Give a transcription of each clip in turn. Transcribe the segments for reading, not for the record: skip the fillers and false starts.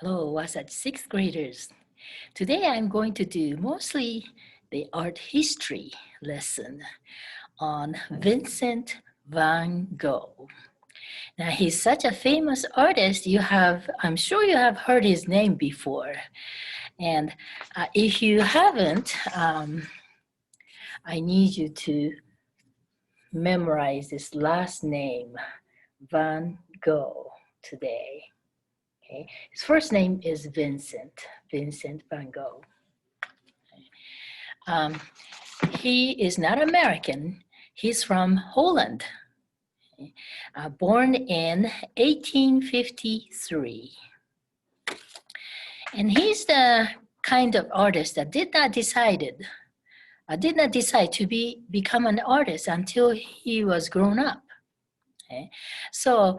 Hello, what's up, sixth graders? Today I'm going to do mostly the art history lesson on Vincent van Gogh. Now he's such a famous artist, I'm sure you have heard his name before. And if you haven't, I need you to memorize this last name, Van Gogh, today. Okay. His first name is Vincent van Gogh. He is not American. He's from Holland, born in 1853. And he's the kind of artist that did not decide to become an artist until he was grown up. Okay. So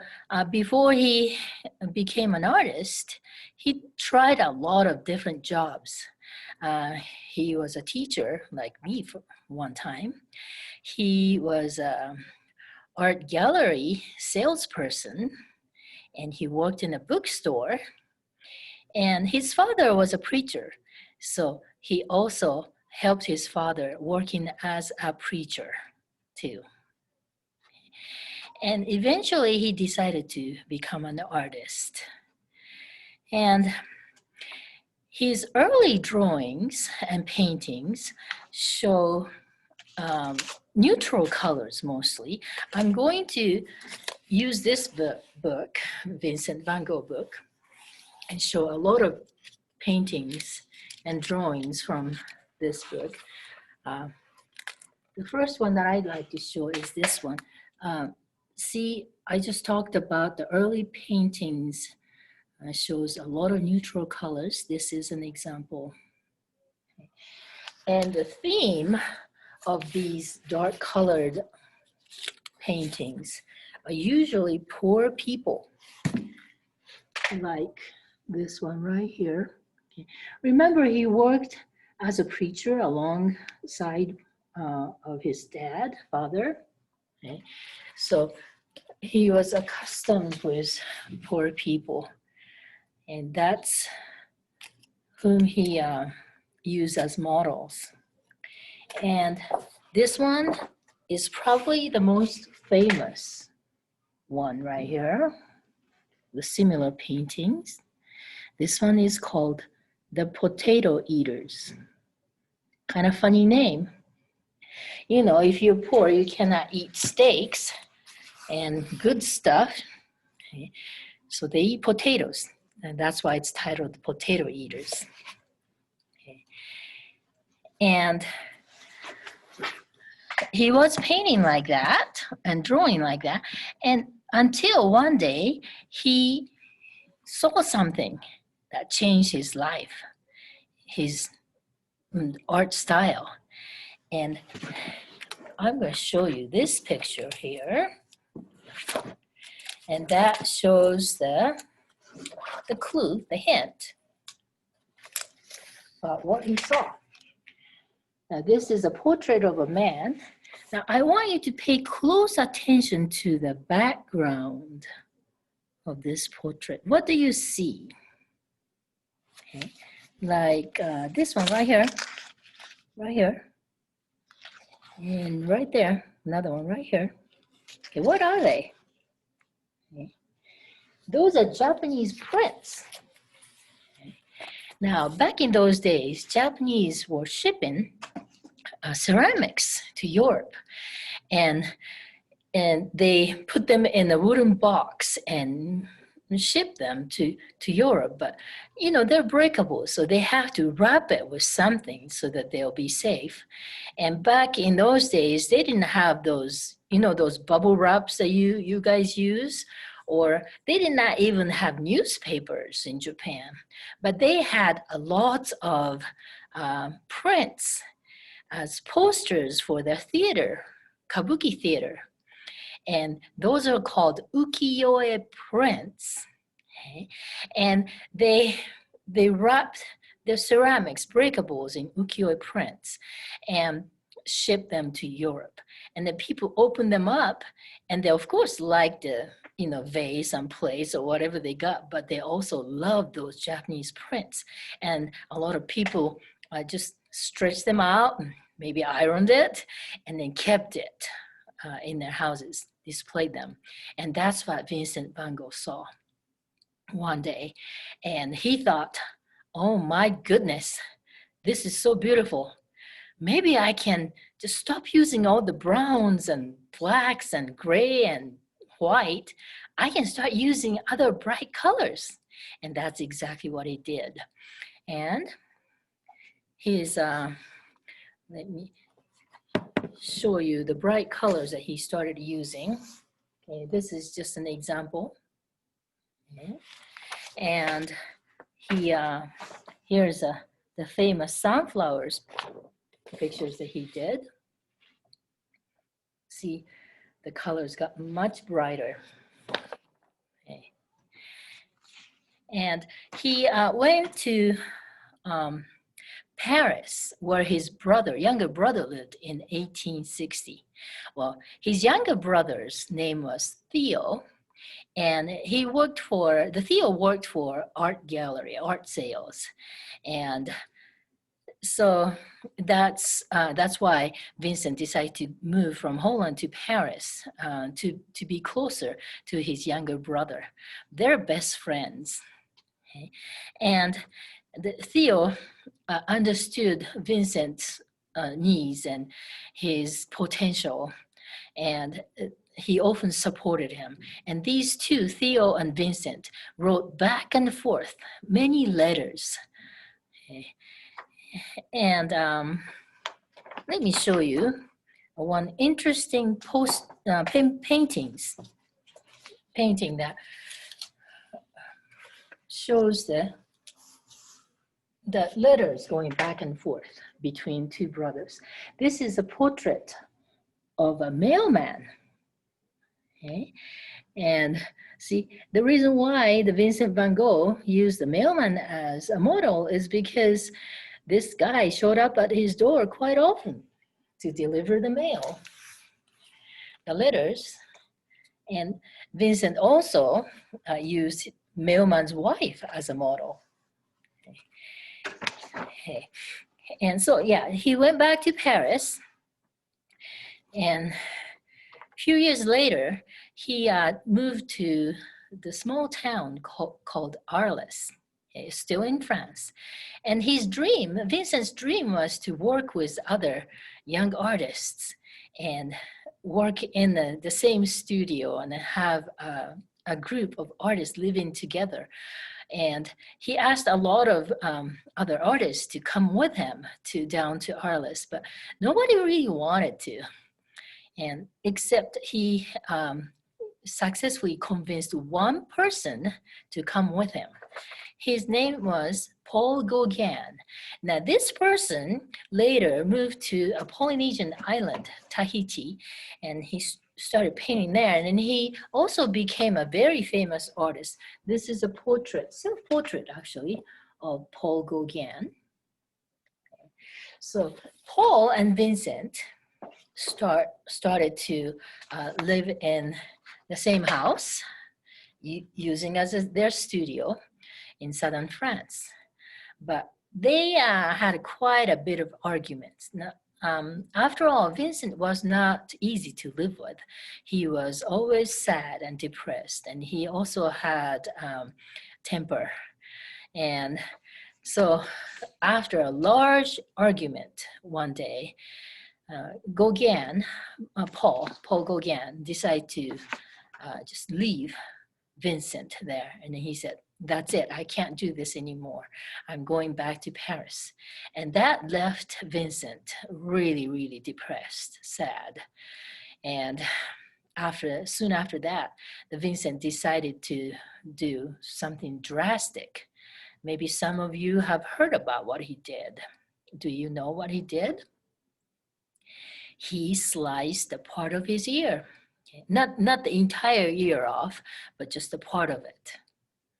before he became an artist, he tried a lot of different jobs. He was a teacher like me for one time. He was an art gallery salesperson, and he worked in a bookstore. And his father was a preacher, so he also helped his father working as a preacher too. And eventually he decided to become an artist. And his early drawings and paintings show neutral colors mostly. I'm going to use this book, Vincent van Gogh book, and show a lot of paintings and drawings from this book. The first one that I'd like to show is this one. See, I just talked about the early paintings. Shows a lot of neutral colors. This is an example. And the theme of these dark colored paintings are usually poor people, like this one right here. Okay. Remember, he worked as a preacher alongside of his father. Okay. So he was accustomed with poor people, and that's whom he used as models. And this one is probably the most famous one right here, with similar paintings. This one is called The Potato Eaters. Kind of funny name. You know, if you're poor, you cannot eat steaks and good stuff. Okay. So they eat potatoes, and that's why it's titled Potato Eaters. Okay. And he was painting like that and drawing like that, and until one day he saw something that changed his life, his art style. And I'm going to show you this picture here. And that shows the clue, the hint about what he saw. Now this is a portrait of a man. Now I want you to pay close attention to the background of this portrait. What do you see? Okay. Like this one right here, and right there, another one right here. Okay, what are they? Okay. Those are Japanese prints. Okay. Now, back in those days, Japanese were shipping ceramics to Europe, and they put them in a wooden box and ship them to Europe. But you know, they're breakable, so they have to wrap it with something so that they'll be safe. And back in those days, they didn't have those, you know, those bubble wraps that you guys use, or they did not even have newspapers in Japan, but they had a lot of prints as posters for their theater, kabuki theater. And those are called ukiyo-e prints. Okay? And they wrapped the ceramics, breakables, in ukiyo-e prints and shipped them to Europe. And then people opened them up, and they of course liked vase and plates or whatever they got, but they also loved those Japanese prints. And a lot of people just stretched them out, and maybe ironed it, and then kept it in their houses, displayed them. And that's what Vincent van Gogh saw one day. And he thought, oh my goodness, this is so beautiful. Maybe I can just stop using all the browns and blacks and gray and white. I can start using other bright colors. And that's exactly what he did. And his, let me show you the bright colors that he started using. Okay, this is just an example. Okay. And he, here's the famous sunflowers pictures that he did. See, the colors got much brighter. Okay. And he went to Paris, where his younger brother lived in 1860. Well, his younger brother's name was Theo, and Theo worked for art gallery, art sales. And so that's why Vincent decided to move from Holland to Paris to be closer to his younger brother. They're best friends. Okay? And Theo understood Vincent's needs and his potential, and he often supported him. And these two, Theo and Vincent, wrote back and forth many letters. Okay? And let me show you one interesting painting that shows the letters going back and forth between two brothers. This is a portrait of a mailman. Okay? And see, the reason why the Vincent van Gogh used the mailman as a model is because this guy showed up at his door quite often to deliver the mail, the letters. And Vincent also used mailman's wife as a model. Okay. And so, yeah, he went back to Paris. And a few years later, he moved to the small town called Arles, still in France. And Vincent's dream was to work with other young artists and work in the same studio and have a group of artists living together. And he asked a lot of other artists to come with him down to Arles, but nobody really wanted to. And except he successfully convinced one person to come with him. His name was Paul Gauguin. Now this person later moved to a Polynesian island, Tahiti, and he started painting there. And then he also became a very famous artist. This is a portrait, self-portrait actually, of Paul Gauguin. So Paul and Vincent started to live in the same house, using as their studio in southern France. But they had quite a bit of arguments. Now, after all, Vincent was not easy to live with. He was always sad and depressed, and he also had temper. And so after a large argument one day, Paul Gauguin decided to just leave Vincent there. And he said, that's it, I can't do this anymore. I'm going back to Paris. And that left Vincent really, really depressed, sad. And soon after that, Vincent decided to do something drastic. Maybe some of you have heard about what he did. Do you know what he did? He sliced a part of his ear. Okay? Not the entire ear off, but just a part of it.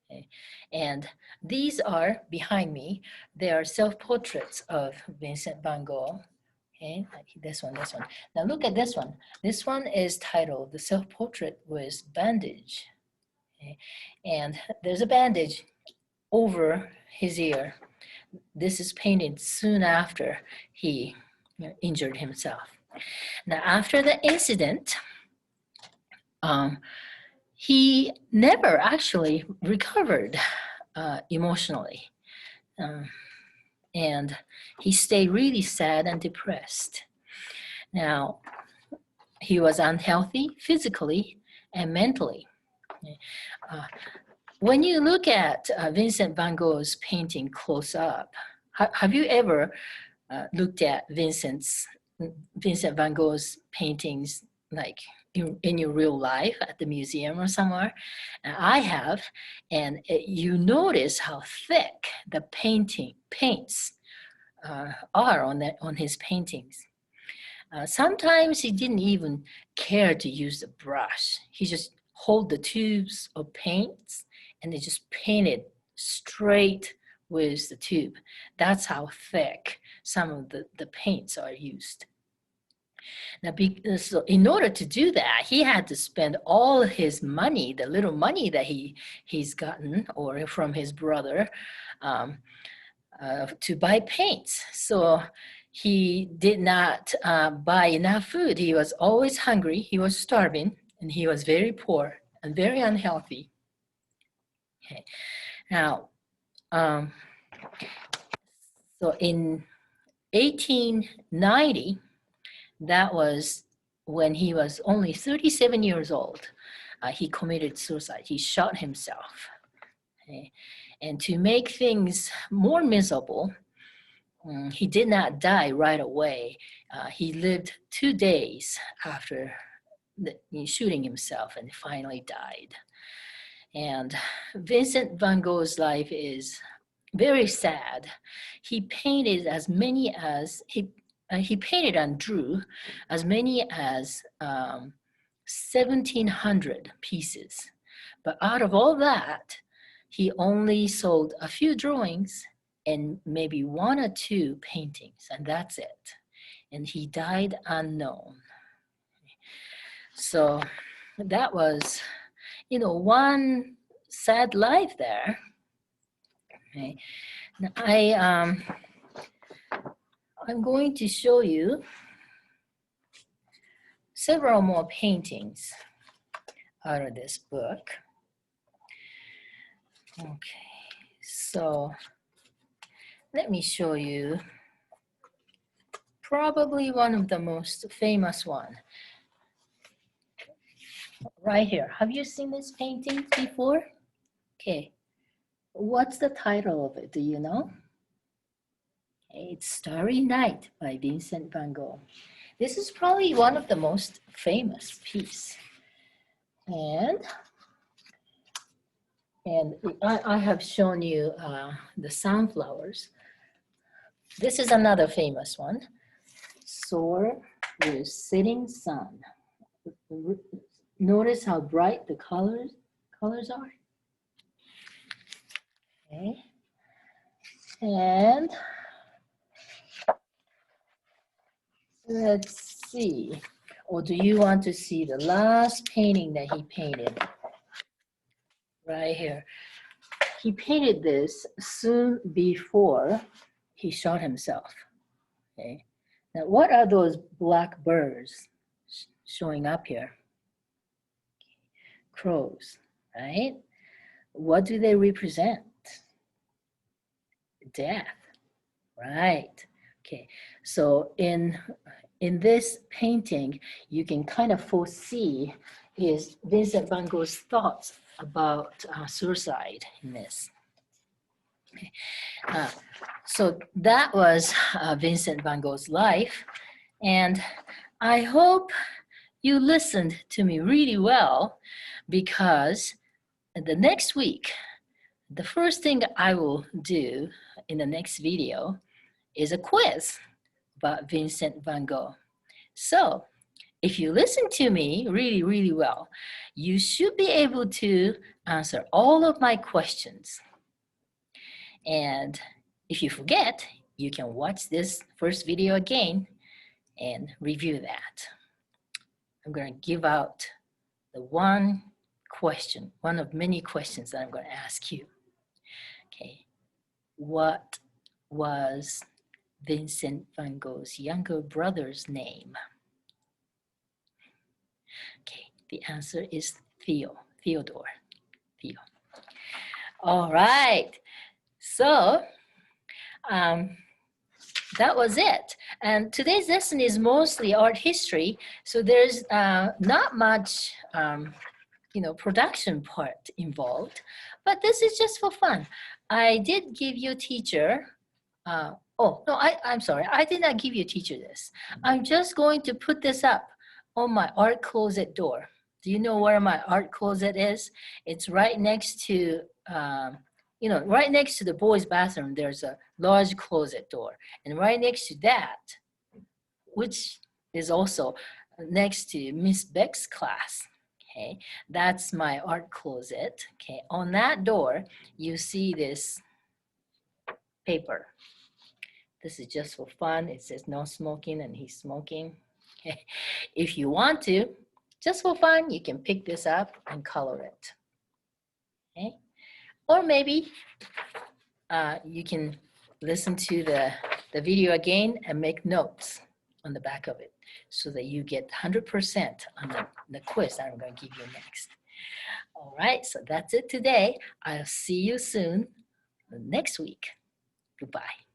Okay? And these are behind me. They are self-portraits of Vincent van Gogh. Okay, like this one. Now look at this one. This one is titled The Self-Portrait with Bandage. Okay? And there's a bandage over his ear. This is painted soon after he injured himself. Now after the incident, he never actually recovered emotionally. And he stayed really sad and depressed. Now, he was unhealthy physically and mentally. When you look at Vincent van Gogh's painting close up, have you ever looked at Vincent van Gogh's paintings like in your real life at the museum or somewhere? I have, and you notice how thick the paints are on his paintings. Sometimes he didn't even care to use the brush. He just hold the tubes of paints and they just painted straight with the tube. That's how thick some of the paints are used. Now, so in order to do that, he had to spend all his money, the little money that he's gotten or from his brother, to buy paints. So he did not buy enough food. He was always hungry. He was starving, and he was very poor and very unhealthy. Okay. Now, so in 1890, that was when he was only 37 years old. He committed suicide. He shot himself. Okay. And to make things more miserable, he did not die right away. He lived 2 days after shooting himself and finally died. And Vincent van Gogh's life is very sad. He painted as many as, he painted and drew as many as 1,700 pieces. But out of all that, he only sold a few drawings and maybe 1 or 2 paintings, and that's it. And he died unknown. So that was, one sad life there. Okay. Now I'm going to show you several more paintings out of this book. Okay, so let me show you probably one of the most famous one. Right here. Have you seen this painting before? Okay. What's the title of it? Do you know? It's Starry Night by Vincent van Gogh. This is probably one of the most famous piece. And I have shown you the sunflowers. This is another famous one. Soar with Setting Sun. Notice how bright the colors are. Okay. And let's see. Or do you want to see the last painting that he painted? Right here. He painted this soon before he shot himself. Okay. Now, what are those black birds showing up here? Crows, right? What do they represent? Death, right? Okay, so in this painting, you can kind of foresee is Vincent van Gogh's thoughts about suicide in this. Okay. So that was Vincent van Gogh's life, and I hope you listened to me really well, because the next week, the first thing I will do in the next video is a quiz about Vincent van Gogh. So if you listen to me really, really well, you should be able to answer all of my questions. And if you forget, you can watch this first video again and review that. I'm going to give out the one question, one of many questions that I'm going to ask you. Okay, what was Vincent van Gogh's younger brother's name? Okay, the answer is Theodore. Theo. All right, so that was it. And today's lesson is mostly art history, so there's not much production part involved, but this is just for fun. I did give you teacher, oh, no, I'm sorry, I did not give you teacher this. I'm just going to put this up on my art closet door. Do you know where my art closet is? It's right next to, right next to the boys' bathroom, there's a large closet door. And right next to that, which is also next to Miss Beck's class, okay, that's my art closet. Okay, on that door, you see this paper. This is just for fun. It says no smoking and he's smoking. Okay, if you want to, just for fun, you can pick this up and color it. Okay, or maybe you can listen to the video again and make notes on the back of it so that you get 100% on the quiz that I'm going to give you next. All right, so that's it today. I'll see you soon next week. Goodbye.